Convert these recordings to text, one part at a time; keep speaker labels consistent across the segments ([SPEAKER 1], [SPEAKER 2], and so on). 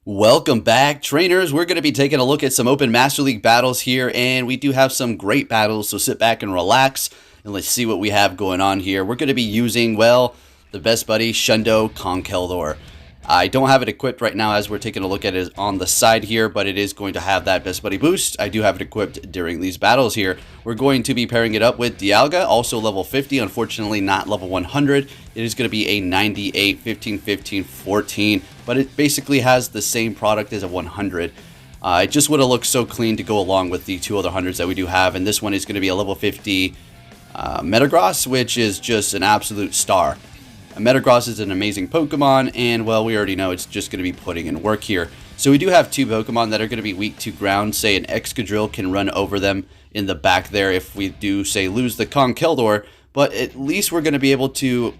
[SPEAKER 1] Welcome back, trainers. We're going to be taking a look at some Open Master League battles here, and we do have some great battles, so sit back and relax, and let's see what we have going on here. We're going to be using, well, the best buddy, Shundo Conkeldurr. I don't have it equipped right now as we're taking a look at it on the side here, but it is going to have that best buddy boost. I do have it equipped during these battles here. We're going to be pairing it up with Dialga, also level 50, unfortunately not level 100. It is going to be a 98, 15, 15, 14, but it basically has the same product as a 100. It just would have looked so clean to go along with the two other 100s that we do have, and this one is going to be a level 50 Metagross, which is just an absolute star. Metagross is an amazing Pokemon, and well, we already know it's just going to be putting in work here. So we do have two Pokemon that are going to be weak to ground. Say an Excadrill can run over them in the back there if we do, say, lose the Conkeldurr, but at least we're going to be able to,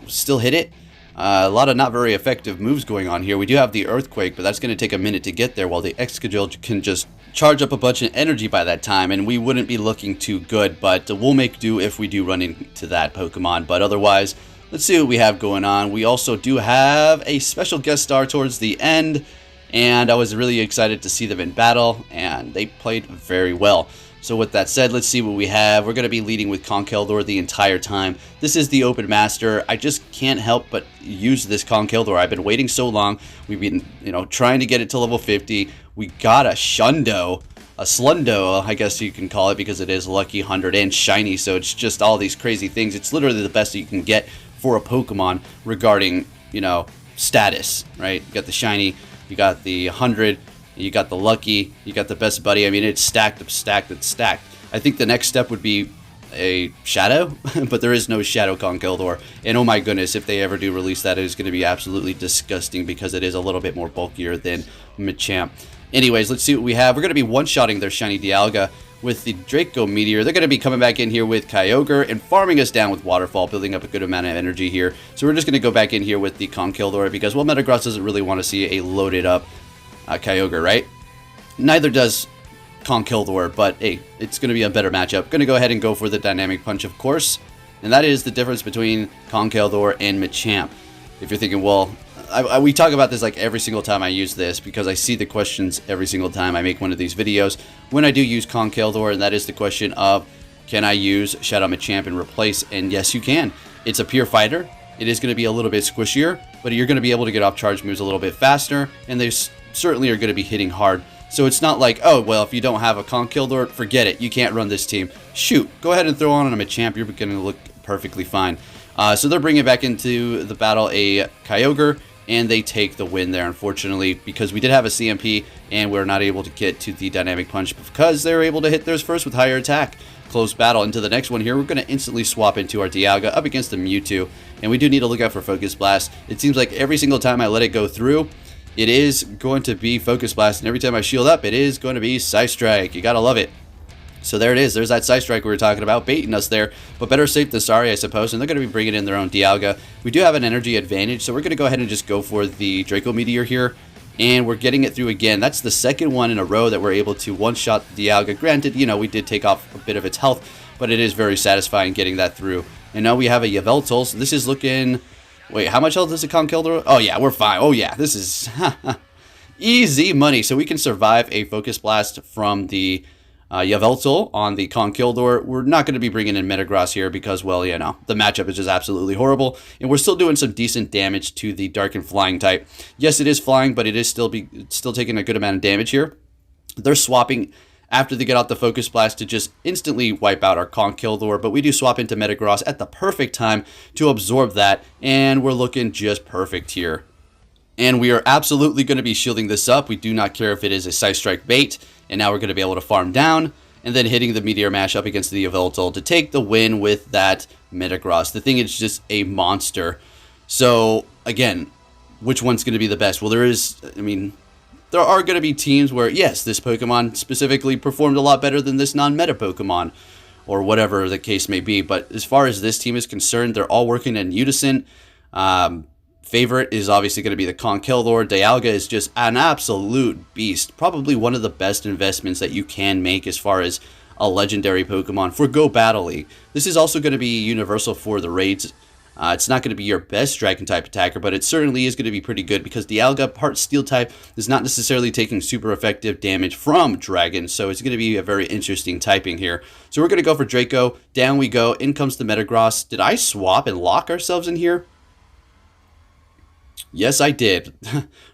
[SPEAKER 1] still hit it. A lot of not very effective moves going on here. We do have the Earthquake, but that's going to take a minute to get there, while the Excadrill can just charge up a bunch of energy by that time, and we wouldn't be looking too good, but we'll make do if we do run into that Pokemon. But otherwise, let's see what we have going on. We also do have a special guest star towards the end, and I was really excited to see them in battle, and they played very well. So with that said, let's see what we have. We're going to be leading with Conkeldurr the entire time. This is the Open Master. I just can't help but use this Conkeldurr. I've been waiting so long. We've been, trying to get it to level 50. We got a shundo. A slundo, I guess you can call it, because it is lucky 100 and shiny, so it's just all these crazy things. It's literally the best that you can get for a Pokemon regarding, status, right? You got the shiny, you got the 100, you got the lucky, you got the best buddy. I mean, it's stacked, it's stacked, it's stacked. I think the next step would be a shadow, but there is no shadow Conkeldurr. And oh my goodness, if they ever do release that, it is going to be absolutely disgusting because it is a little bit more bulkier than Machamp. Anyways, let's see what we have. We're going to be one-shotting their shiny Dialga with the Draco Meteor. They're going to be coming back in here with Kyogre and farming us down with Waterfall, building up a good amount of energy here. So we're just going to go back in here with the Conkeldurr because, well, Metagross doesn't really want to see a loaded up Kyogre, right? Neither does Conkeldurr, but hey, it's going to be a better matchup. Going to go ahead and go for the Dynamic Punch, of course. And that is the difference between Conkeldurr and Machamp. If you're thinking, well, we talk about this like every single time I use this because I see the questions every single time I make one of these videos when I do use Conkeldurr, and that is the question of, can I use Shadow Machamp and replace? And yes, you can. It's a pure fighter. It is going to be a little bit squishier, but you're going to be able to get off charge moves a little bit faster, and they certainly are going to be hitting hard. So it's not like, oh, well, if you don't have a Conkeldurr, forget it. You can't run this team. Shoot, go ahead and throw on a Machamp. You're going to look perfectly fine. So they're bringing back into the battle a Kyogre, and they take the win there, unfortunately, because we did have a CMP, and we're not able to get to the Dynamic Punch because they were able to hit theirs first with higher attack. Close battle into the next one here. We're going to instantly swap into our Dialga up against the Mewtwo, and we do need to look out for Focus Blast. It seems like every single time I let it go through, it is going to be Focus Blast, and every time I shield up, it is going to be Psystrike. You gotta love it. So there it is. There's that Psystrike we were talking about, baiting us there. But better safe than sorry, I suppose. And they're going to be bringing in their own Dialga. We do have an energy advantage, so we're going to go ahead and just go for the Draco Meteor here. And we're getting it through again. That's the second one in a row that we're able to one-shot Dialga. Granted, we did take off a bit of its health, but it is very satisfying getting that through. And now we have a Yveltal. So this is looking... Wait, how much health does the Conkeldurr? Oh, yeah, we're fine. Oh, yeah, this is easy money. So we can survive a Focus Blast from the... Yveltal on the Conkeldurr. We're not going to be bringing in Metagross here because, well, the matchup is just absolutely horrible, and we're still doing some decent damage to the Dark and Flying type. Yes, it is flying, but it is still taking a good amount of damage here. They're swapping after they get out the Focus Blast to just instantly wipe out our Conkeldurr, but we do swap into Metagross at the perfect time to absorb that, and we're looking just perfect here. And we are absolutely going to be shielding this up. We do not care if it is a Psystrike bait. And now we're going to be able to farm down and then hitting the Meteor Mash up against the Yveltal to take the win with that Metagross. The thing is just a monster. So, again, which one's going to be the best? Well, there are going to be teams where, yes, this Pokemon specifically performed a lot better than this non-meta Pokemon, or whatever the case may be. But as far as this team is concerned, they're all working in unison. Favorite is obviously going to be the Conkeldurr. Dialga is just an absolute beast. Probably one of the best investments that you can make as far as a legendary Pokemon for Go Battle League. This is also going to be universal for the raids It's not going to be your best dragon type attacker, but it certainly is going to be pretty good because Dialga, part steel type, is not necessarily taking super effective damage from dragon, so it's going to be a very interesting typing here. So we're going to go for Draco. Down we go. In comes the Metagross. Did I swap and lock ourselves in here? Yes, I did.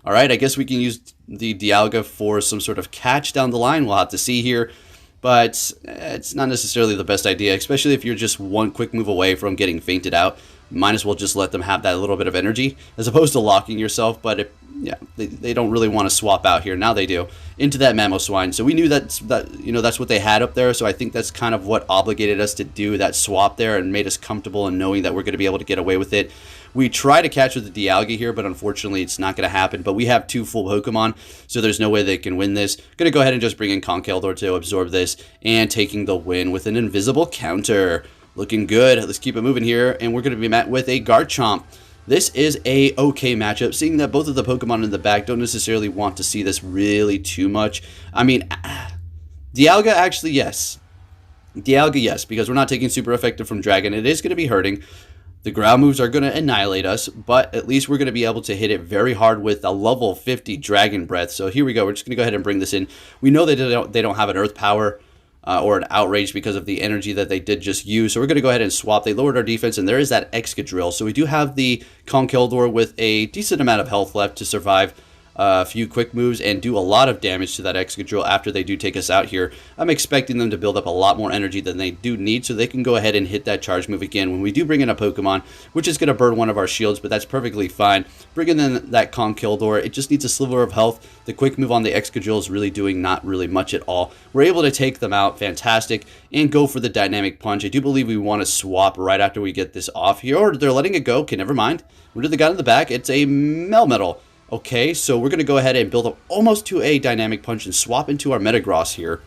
[SPEAKER 1] All right, I guess we can use the Dialga for some sort of catch down the line. We'll have to see here. But it's not necessarily the best idea, especially if you're just one quick move away from getting fainted out. Might as well just let them have that little bit of energy as opposed to locking yourself. But if, yeah, they don't really want to swap out here. Now they do. Into that Mamoswine. So we knew that's what they had up there. So I think that's kind of what obligated us to do that swap there and made us comfortable in knowing that we're going to be able to get away with it. We try to catch with the Dialga here, but unfortunately it's not going to happen. But we have 2 full Pokemon, so there's no way they can win this. Going to go ahead and just bring in Conkeldurr to absorb this, and taking the win with an invisible counter. Looking good. Let's keep it moving here, and we're going to be met with a Garchomp. This is a okay matchup, seeing that both of the Pokemon in the back don't necessarily want to see this really too much. I mean, Dialga actually, yes. Dialga, yes, because we're not taking super effective from Dragon. It is going to be hurting. The ground moves are going to annihilate us, but at least we're going to be able to hit it very hard with a level 50 Dragon Breath. So here we go. We're just going to go ahead and bring this in. We know that they don't have an Earth Power or an Outrage because of the energy that they did just use. So we're going to go ahead and swap. They lowered our defense, and there is that Excadrill. So we do have the Conkeldurr with a decent amount of health left to survive a few quick moves and do a lot of damage to that Excadrill after they do take us out here. I'm expecting them to build up a lot more energy than they do need, so they can go ahead and hit that charge move again when we do bring in a Pokemon, which is going to burn one of our shields, but that's perfectly fine. Bringing in that Conkeldurr, it just needs a sliver of health. The quick move on the Excadrill is really doing not really much at all. We're able to take them out, fantastic, and go for the Dynamic Punch. I do believe we want to swap right after we get this off here, or they're letting it go. Okay, never mind. What did they got in the back? It's a Melmetal. Okay, so we're going to go ahead and build up almost to a Dynamic Punch and swap into our Metagross here.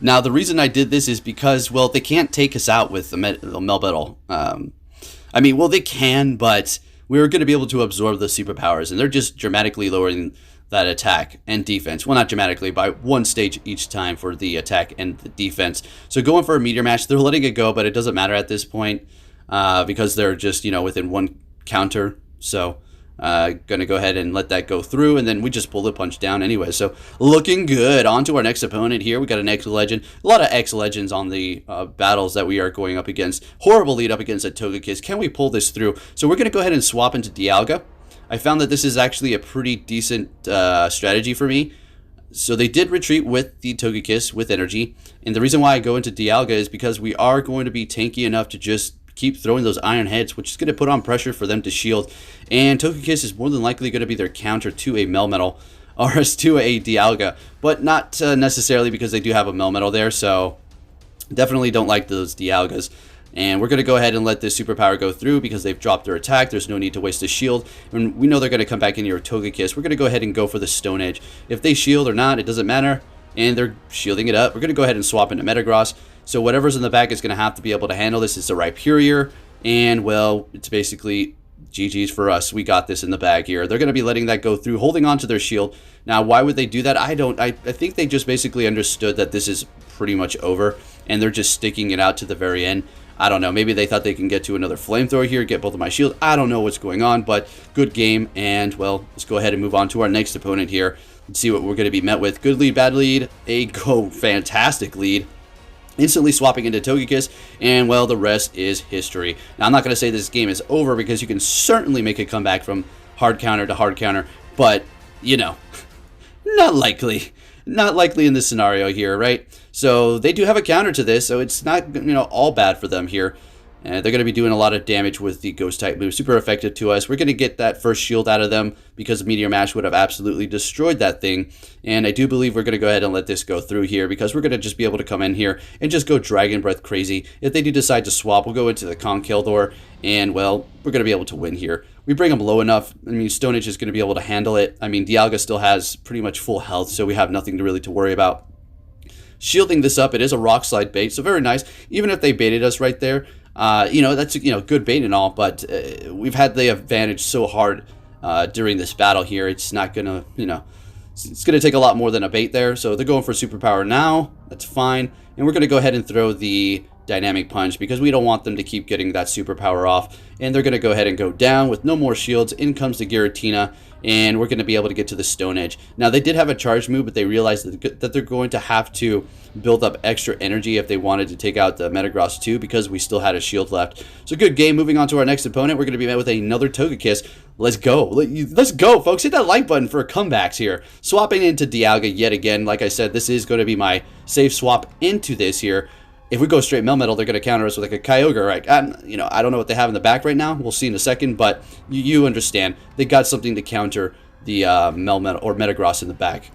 [SPEAKER 1] Now, the reason I did this is because, well, they can't take us out with the Melmetal. I mean, well, they can, but we're going to be able to absorb the superpowers, and they're just dramatically lowering that attack and defense. Well, not dramatically, by 1 stage each time for the attack and the defense. So going for a Meteor Mash, they're letting it go, but it doesn't matter at this point because they're just, within 1 counter. So gonna go ahead and let that go through, and then we just Bullet Punch down anyway. So looking good. On to our next opponent here. We got an X-Legend. A lot of X-Legends on the battles that we are going up against. Horrible lead up against a Togekiss. Can we pull this through? So we're gonna go ahead and swap into Dialga. I found that this is actually a pretty decent strategy for me. So they did retreat with the Togekiss with energy, and the reason why I go into Dialga is because we are going to be tanky enough to just keep throwing those Iron Heads, which is going to put on pressure for them to shield. And Togekiss is more than likely going to be their counter to a Melmetal, or to a Dialga, but not necessarily because they do have a Melmetal there, so definitely don't like those Dialgas. And we're going to go ahead and let this superpower go through because they've dropped their attack. There's no need to waste a shield. And we know they're going to come back in here with Togekiss. We're going to go ahead and go for the Stone Edge. If they shield or not, it doesn't matter. And they're shielding it up. We're going to go ahead and swap into Metagross. So whatever's in the back is going to have to be able to handle this. It's a Rhyperior, and, well, it's basically GG's for us. We got this in the bag here. They're going to be letting that go through, holding on to their shield. Now, why would they do that? I think they just basically understood that this is pretty much over, and they're just sticking it out to the very end. I don't know. Maybe they thought they can get to another Flamethrower here, get both of my shields. I don't know what's going on, but good game. And, well, let's go ahead and move on to our next opponent here and see what we're going to be met with. Good lead, bad lead, fantastic lead. Instantly swapping into Togekiss, and, well, the rest is history. Now, I'm not going to say this game is over because you can certainly make a comeback from hard counter to hard counter, but, not likely. Not likely in this scenario here, right? So they do have a counter to this, so it's not, all bad for them here. They're going to be doing a lot of damage with the Ghost-type move. Super effective to us. We're going to get that first shield out of them because Meteor Mash would have absolutely destroyed that thing. And I do believe we're going to go ahead and let this go through here because we're going to just be able to come in here and just go Dragon Breath crazy. If they do decide to swap, we'll go into the Conkeldurr, and, well, we're going to be able to win here. We bring them low enough. I mean, Stone Edge is going to be able to handle it. I mean, Dialga still has pretty much full health, so we have nothing to worry about. Shielding this up, it is a Rock Slide bait, so very nice. Even if they baited us right there, that's good bait and all, but we've had the advantage so hard during this battle here. It's not gonna, it's gonna take a lot more than a bait there. So they're going for superpower now. That's fine, and we're gonna go ahead and throw the Dynamic Punch because we don't want them to keep getting that superpower off. And they're going to go ahead and go down with no more shields. In comes the Giratina, and we're going to be able to get to the Stone Edge. Now, they did have a charge move, but they realized that they're going to have to build up extra energy if they wanted to take out the Metagross too, because we still had a shield left. So good game. Moving on to our next opponent, we're going to be met with another Togekiss. Let's go. Let's go, folks. Hit that like button for comebacks here. Swapping into Dialga yet again. Like I said, this is going to be my safe swap into this here. If we go straight Melmetal, they're going to counter us with like a Kyogre, right? I don't know what they have in the back right now. We'll see in a second, but you understand. They got something to counter the Melmetal or Metagross in the back.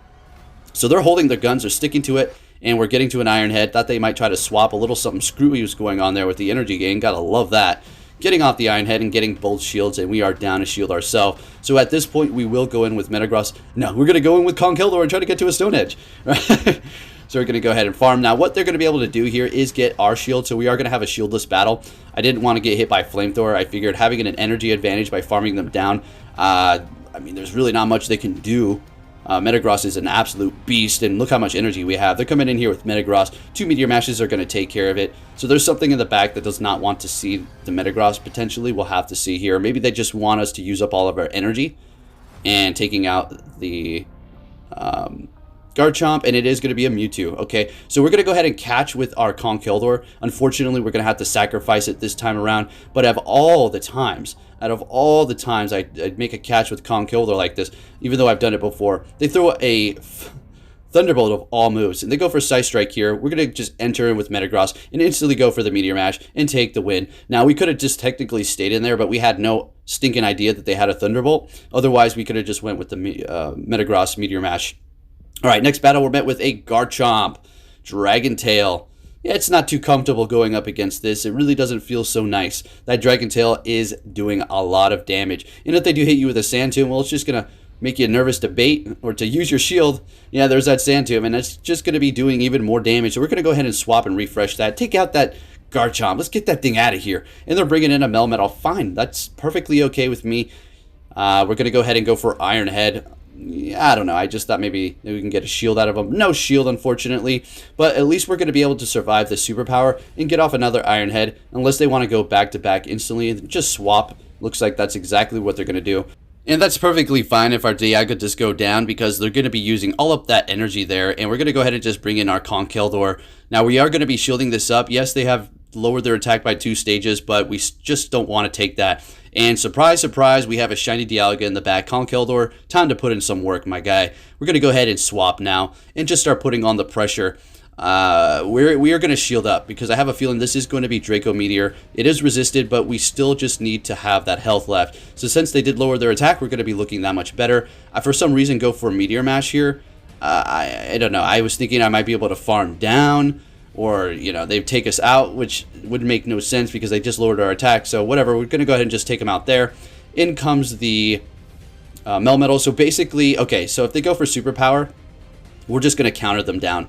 [SPEAKER 1] So they're holding their guns, they're sticking to it, and we're getting to an Iron Head. Thought they might try to swap. A little something screwy was going on there with the energy gain. Gotta love that. Getting off the Iron Head and getting both shields, and we are down a shield ourselves. So at this point, we will go in with Metagross. No, we're going to go in with Conkeldurr and try to get to a Stone Edge. Right? So we're going to go ahead and farm. Now, what they're going to be able to do here is get our shield, so we are going to have a shieldless battle. I didn't want to get hit by Flamethrower. I figured having an energy advantage by farming them down, there's really not much they can do. Metagross is an absolute beast, and look how much energy we have. They're coming in here with Metagross. 2 Meteor Mashes are going to take care of it. So there's something in the back that does not want to see the Metagross, potentially. We'll have to see here. Maybe they just want us to use up all of our energy and taking out the Garchomp, and it is going to be a Mewtwo. Okay, so we're going to go ahead and catch with our Conkeldurr. Unfortunately, we're going to have to sacrifice it this time around, but out of all the times I'd make a catch with Conkeldurr like this, even though I've done it before, they throw a Thunderbolt of all moves, and they go for Side Strike here. We're going to just enter in with Metagross and instantly go for the Meteor Mash and take the win. Now, we could have just technically stayed in there, but we had no stinking idea that they had a Thunderbolt. Otherwise, we could have just went with the Metagross Meteor Mash. All right, next battle, we're met with a Garchomp. Dragon Tail. Yeah, it's not too comfortable going up against this. It really doesn't feel so nice. That Dragon Tail is doing a lot of damage. And if they do hit you with a Sand Tomb, well, it's just going to make you nervous to bait or to use your shield. Yeah, there's that Sand Tomb, and that's just going to be doing even more damage. So we're going to go ahead and swap and refresh that. Take out that Garchomp. Let's get that thing out of here. And they're bringing in a Melmetal. Fine, that's perfectly okay with me. We're going to go ahead and go for Iron Head. I don't know. I just thought maybe we can get a shield out of them. No shield, unfortunately. But at least we're going to be able to survive the superpower and get off another Iron Head. Unless they want to go back-to-back instantly and just swap. Looks like that's exactly what they're going to do. And that's perfectly fine if our Dialga does go down, because they're going to be using all of that energy there. And we're going to go ahead and just bring in our Conkeldurr. Now, we are going to be shielding this up. Yes, they have lowered their attack by 2 stages, but we just don't want to take that. And surprise, surprise, we have a shiny Dialga in the back. Conkeldurr, time to put in some work, my guy. We're going to go ahead and swap now and just start putting on the pressure. We are going to shield up because I have a feeling this is going to be Draco Meteor. It is resisted, but we still just need to have that health left. So since they did lower their attack, we're going to be looking that much better. For some reason, go for a Meteor Mash here. I don't know. I was thinking I might be able to farm down, or, you know, they'd take us out, which would make no sense because they just lowered our attack. So whatever, we're going to go ahead and just take them out there. In comes the Melmetal. So basically, okay, so if they go for Superpower, we're just going to counter them down.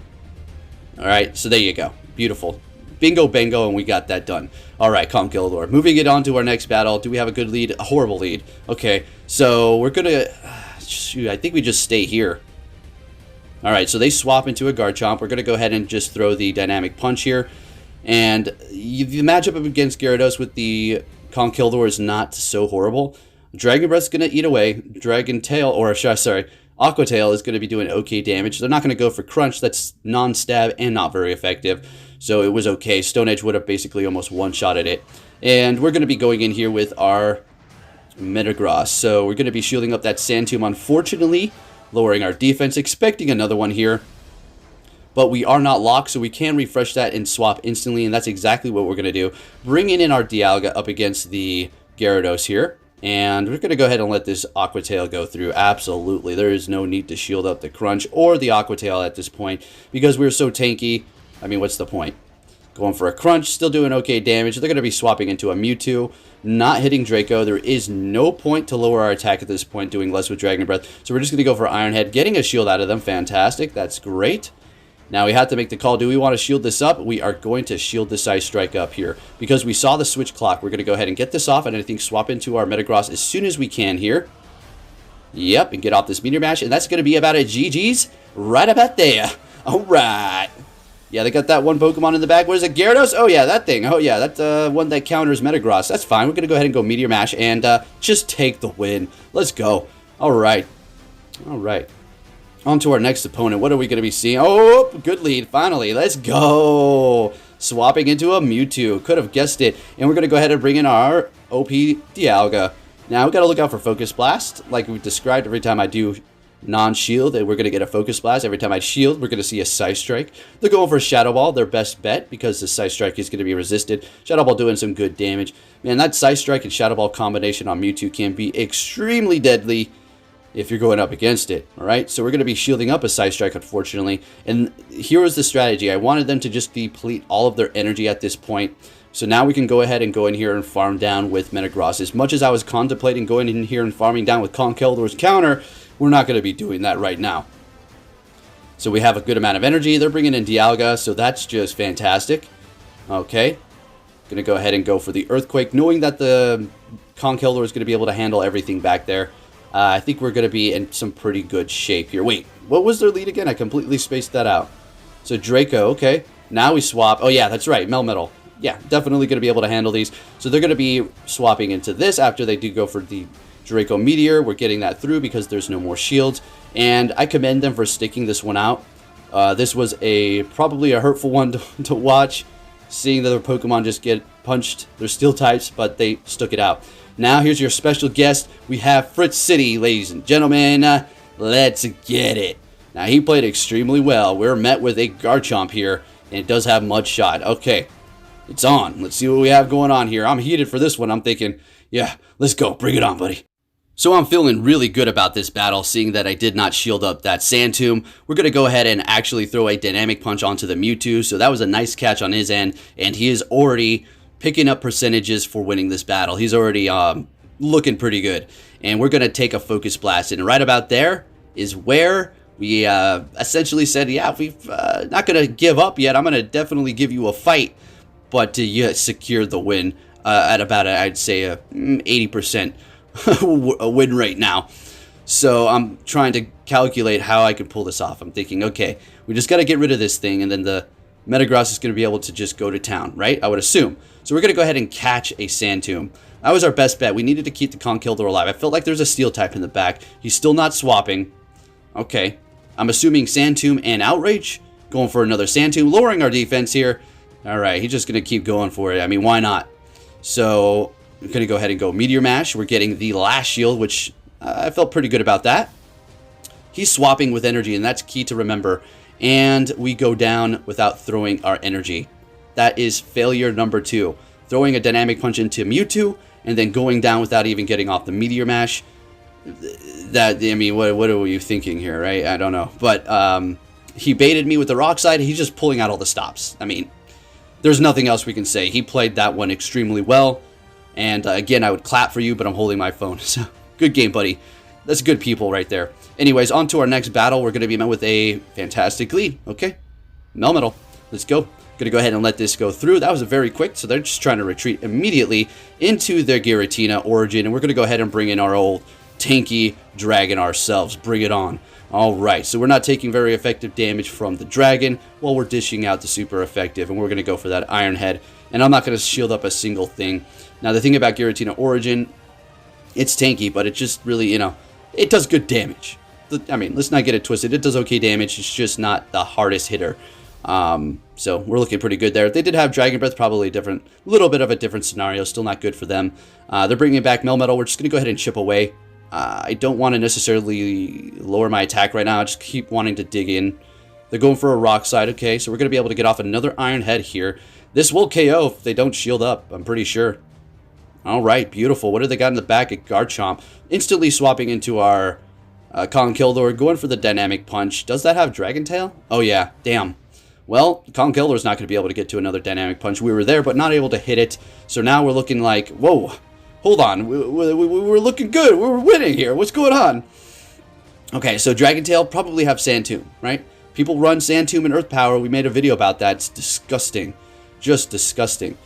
[SPEAKER 1] All right, so there you go. Beautiful. Bingo, bango, and we got that done. All right, Conkeldurr. Moving it on to our next battle. Do we have a good lead? A horrible lead. Okay, so we're going to... shoot, I think we just stay here. All right, so they swap into a Garchomp. We're going to go ahead and just throw the Dynamic Punch here. And the matchup against Gyarados with the Conkeldurr is not so horrible. Dragon Breath's going to eat away. Dragon Tail, or sorry, Aqua Tail is going to be doing okay damage. They're not going to go for Crunch. That's non-stab and not very effective. So it was okay. Stone Edge would have basically almost one-shotted it. And we're going to be going in here with our Metagross. So we're going to be shielding up that Sand Tomb, unfortunately, lowering our defense, expecting another one here. But we are not locked, so we can refresh that and swap instantly, and that's exactly what we're going to do. Bringing in our Dialga up against the Gyarados here. And we're going to go ahead and let this Aqua Tail go through. Absolutely. There is no need to shield up the Crunch or the Aqua Tail at this point because we're so tanky. I mean, what's the point? Going for a Crunch, still doing okay damage. They're going to be swapping into a Mewtwo, not hitting Draco. There is no point to lower our attack at this point, doing less with Dragon Breath. So we're just going to go for Iron Head, getting a shield out of them. Fantastic. That's great. Now we have to make the call. Do we want to shield this up? We are going to shield this Ice Strike up here because we saw the switch clock. We're going to go ahead and get this off and I think swap into our Metagross as soon as we can here. Yep, and get off this Meteor Mash. And that's going to be about a GG's right about there. All right. Yeah, they got that one Pokemon in the back. What is it, Gyarados? Oh, yeah, that thing. Oh, yeah, that's one that counters Metagross. That's fine. We're going to go ahead and go Meteor Mash and just take the win. Let's go. All right. All right. On to our next opponent. What are we going to be seeing? Oh, good lead. Finally. Let's go. Swapping into a Mewtwo. Could have guessed it. And we're going to go ahead and bring in our OP Dialga. Now, we got to look out for Focus Blast. Like we've described, every time I do non-shield, and we're going to get a Focus Blast. Every time I shield, we're going to see a Psy Strike. They're going for Shadow Ball, their best bet, because the Psy Strike is going to be resisted. Shadow Ball doing some good damage. Man, that Psy Strike and Shadow Ball combination on Mewtwo can be extremely deadly if you're going up against it. Alright, so we're going to be shielding up a Psy Strike, unfortunately. And here was the strategy. I wanted them to just deplete all of their energy at this point. So now we can go ahead and go in here and farm down with Metagross. As much as I was contemplating going in here and farming down with Conkeldurr's counter, we're not going to be doing that right now. So we have a good amount of energy. They're bringing in Dialga, so that's just fantastic. Okay. Going to go ahead and go for the Earthquake, knowing that the Conkeldurr is going to be able to handle everything back there. I think we're going to be in some pretty good shape here. Wait, what was their lead again? I completely spaced that out. So Draco, okay. Now we swap. Oh, yeah, that's right. Melmetal. Yeah, definitely going to be able to handle these. So they're going to be swapping into this after they do go for the Draco Meteor. We're getting that through because there's no more shields. And I commend them for sticking this one out. This was probably a hurtful one to watch, seeing that their Pokemon just get punched. They're steel types, but they stuck it out. Now here's your special guest. We have Fritz City, ladies and gentlemen. Let's get it. Now he played extremely well. We're met with a Garchomp here, and it does have Mud Shot. Okay, it's on. Let's see what we have going on here. I'm heated for this one. I'm thinking, yeah, let's go. Bring it on, buddy. So I'm feeling really good about this battle, seeing that I did not shield up that Sand Tomb. We're going to go ahead and actually throw a Dynamic Punch onto the Mewtwo, so that was a nice catch on his end, and he is already picking up percentages for winning this battle. He's already looking pretty good. And we're going to take a Focus Blast, and right about there is where we essentially said, yeah, we're not going to give up yet. I'm going to definitely give you a fight, but to secure the win at about, I'd say, a 80% a win rate now. So I'm trying to calculate how I can pull this off. I'm thinking, okay, we just got to get rid of this thing, and then the Metagross is going to be able to just go to town, right? I would assume. So we're going to go ahead and catch a Sand Tomb. That was our best bet. We needed to keep the Conkeldurr alive. I felt like there's a Steel type in the back. He's still not swapping. Okay. I'm assuming Sand Tomb and Outrage. Going for another Sand Tomb, lowering our defense here. All right, he's just going to keep going for it. I mean, why not? So I'm going to go ahead and go Meteor Mash. We're getting the last shield, which I felt pretty good about that. He's swapping with energy, and that's key to remember. And we go down without throwing our energy. That is failure number 2. Throwing a Dynamic Punch into Mewtwo, and then going down without even getting off the Meteor Mash. That, I mean, what are you thinking here, right? I don't know. But he baited me with the Rock Slide. He's just pulling out all the stops. I mean, there's nothing else we can say. He played that one extremely well. And again, I would clap for you, but I'm holding my phone. So, good game, buddy. That's good people right there. Anyways, on to our next battle. We're going to be met with a fantastic lead. Okay, Melmetal. Let's go. Going to go ahead and let this go through. That was a very quick, so they're just trying to retreat immediately into their Giratina Origin. And we're going to go ahead and bring in our old tanky dragon ourselves. Bring it on. Alright, so we're not taking very effective damage from the dragon while we're dishing out the super effective. And we're going to go for that Iron Head. And I'm not going to shield up a single thing. Now, the thing about Giratina Origin, it's tanky, but it just really, you know, it does good damage. I mean, let's not get it twisted. It does okay damage. It's just not the hardest hitter. So we're looking pretty good there. They did have Dragon Breath, probably a little bit of a different scenario. Still not good for them. They're bringing back Melmetal. We're just going to go ahead and chip away. I don't want to necessarily lower my attack right now. I just keep wanting to dig in. They're going for a Rock Slide. Okay, so we're going to be able to get off another Iron Head here. This will KO if they don't shield up, I'm pretty sure. All right, beautiful. What do they got in the back at Garchomp? Instantly swapping into our Conkeldurr, going for the Dynamic Punch. Does that have Dragon Tail? Oh, yeah. Damn. Well, Conkeldurr is not going to be able to get to another Dynamic Punch. We were there, but not able to hit it. So now we're looking like, whoa, hold on. We're looking good. We're winning here. What's going on? Okay, so Dragon Tail probably have Sand Tomb, right? People run Sand Tomb and Earth Power. We made a video about that. It's disgusting. Just disgusting.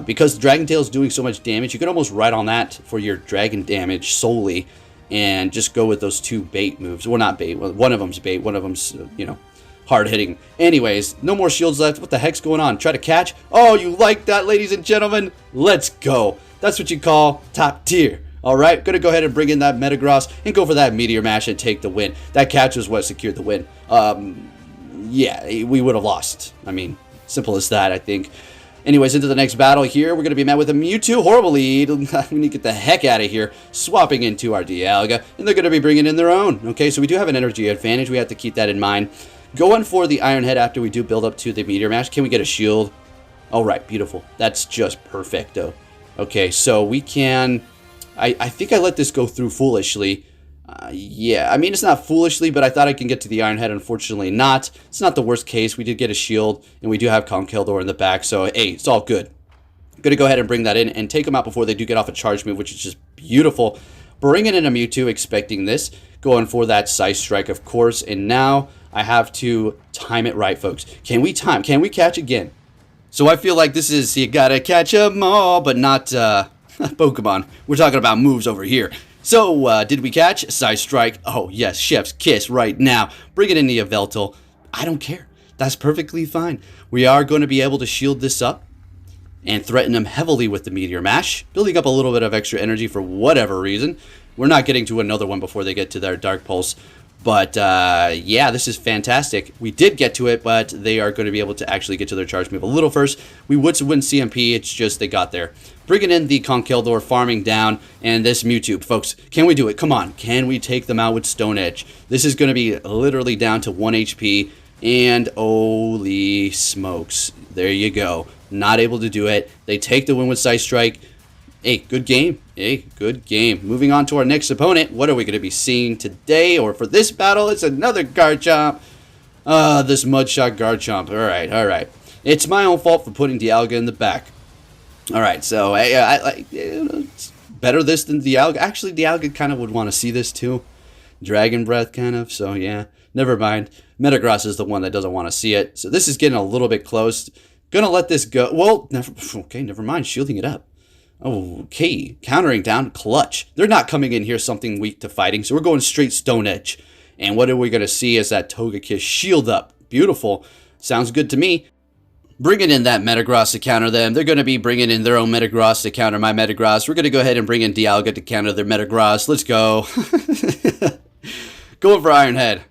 [SPEAKER 1] Because Dragon Tail is doing so much damage, you can almost ride on that for your dragon damage solely and just go with those two bait moves. Well, not bait. One of them's bait. One of them's, you know, hard hitting. Anyways, no more shields left. What the heck's going on? Try to catch. Oh, you like that, ladies and gentlemen? Let's go. That's what you call top tier. Alright, gonna go ahead and bring in that Metagross and go for that Meteor Mash and take the win. That catch was what secured the win. Yeah, we would have lost. I mean, simple as that, I think. Anyways, into the next battle here, we're going to be met with a Mewtwo. Horrible lead. We need to get the heck out of here. Swapping into our Dialga, and they're going to be bringing in their own. Okay, so we do have an energy advantage. We have to keep that in mind. Going for the Iron Head after we do build up to the Meteor Mash. Can we get a shield? All right, beautiful. That's just perfecto. Okay, so we can... I think I let this go through foolishly. Yeah, I mean, it's not foolishly, but I thought I can get to the Iron Head. Unfortunately not. It's not the worst case. We did get a shield, and we do have Conkeldurr in the back, so hey, it's all good. I'm going to go ahead and bring that in and take them out before they do get off a charge move, which is just beautiful. Bringing in a Mewtwo, expecting this. Going for that Size Strike, of course, and now I have to time it right, folks. Can we time? Can we catch again? So I feel like this is, you gotta catch 'em all, but not Pokemon. We're talking about moves over here. So, did we catch? Size Strike. Oh, yes, Chef's Kiss right now. Bring it in the Yveltal. I don't care. That's perfectly fine. We are going to be able to shield this up and threaten them heavily with the Meteor Mash, building up a little bit of extra energy for whatever reason. We're not getting to another one before they get to their Dark Pulse. But, yeah, this is fantastic. We did get to it, but they are going to be able to actually get to their charge move a little first. We would win CMP, it's just they got there. Bringing in the Conkeldurr, farming down, and this Mewtwo. Folks, can we do it? Come on. Can we take them out with Stone Edge? This is going to be literally down to 1 HP, and holy smokes. There you go. Not able to do it. They take the win with Size Strike. Hey, good game. Hey, good game. Moving on to our next opponent. What are we going to be seeing today? Or for this battle, it's another Garchomp. This Mudshot Garchomp. Alright, alright. It's my own fault for putting Dialga in the back. Alright, so it's better this than Dialga. Actually, Dialga kind of would want to see this too. Dragon Breath, kind of. So, yeah. Never mind. Metagross is the one that doesn't want to see it. So, this is getting a little bit close. Gonna let this go. Well, never mind. Shielding it up. Okay, countering down, clutch. They're not coming in here something weak to fighting, so we're going straight Stone Edge. And what are we going to see is that Togekiss shield up. Beautiful. Sounds good to me. Bringing in that Metagross to counter them. They're going to be bringing in their own Metagross to counter my Metagross. We're going to go ahead and bring in Dialga to counter their Metagross. Let's go. Going for Iron Head.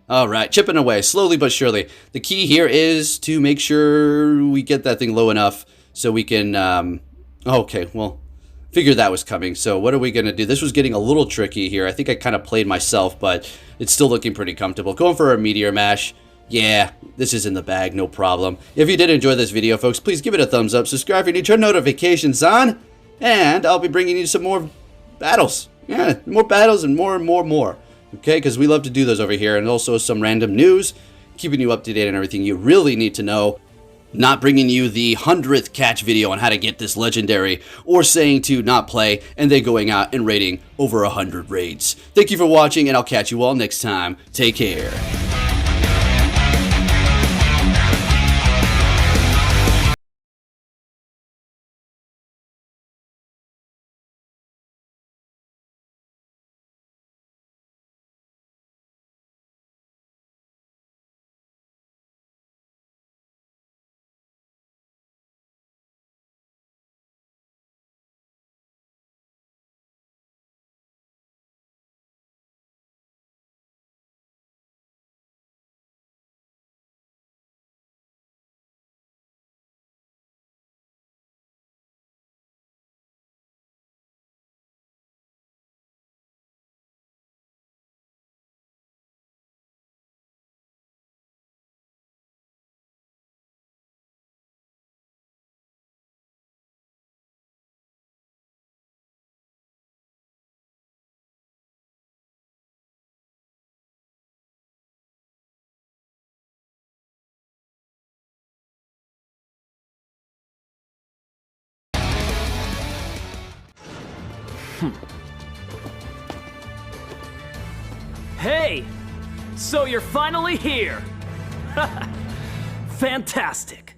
[SPEAKER 1] Alright, chipping away, slowly but surely. The key here is to make sure we get that thing low enough so we can... Okay, well, figured that was coming. So what are we going to do? This was getting a little tricky here. I think I kind of played myself, but it's still looking pretty comfortable. Going for a Meteor Mash. Yeah, this is in the bag, no problem. If you did enjoy this video, folks, please give it a thumbs up. Subscribe if you need your notifications on. And I'll be bringing you some more battles. Yeah, more battles and more. Okay, because we love to do those over here. And also some random news. Keeping you up to date on everything you really need to know. Not bringing you the 100th catch video on how to get this legendary, or saying to not play, and then going out and raiding over 100 raids. Thank you for watching, and I'll catch you all next time. Take care.
[SPEAKER 2] Hey! So you're finally here! Fantastic!